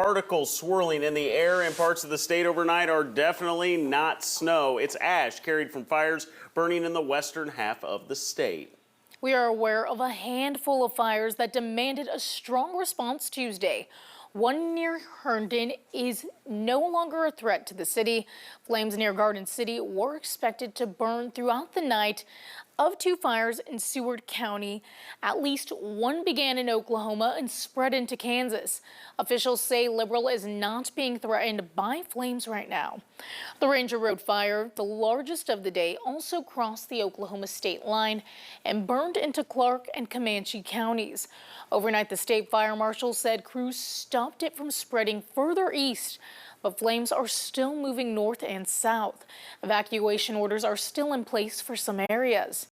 Particles swirling in the air in parts of the state overnight are definitely not snow. It's ash carried from fires burning in the western half of the state. We are aware of a handful of fires that demanded a strong response Tuesday. One near Herndon is no longer a threat to the city. Flames near Garden City were expected to burn throughout the night. Of two fires in Seward County, at least one began in Oklahoma and spread into Kansas. Officials say Liberal is not being threatened by flames right now. The Ranger Road fire, the largest of the day, also crossed the Oklahoma state line and burned into Clark and Comanche counties. Overnight, the state fire marshal said crews stopped it from spreading further east, but flames are still moving north and south. Evacuation orders are still in place for some areas.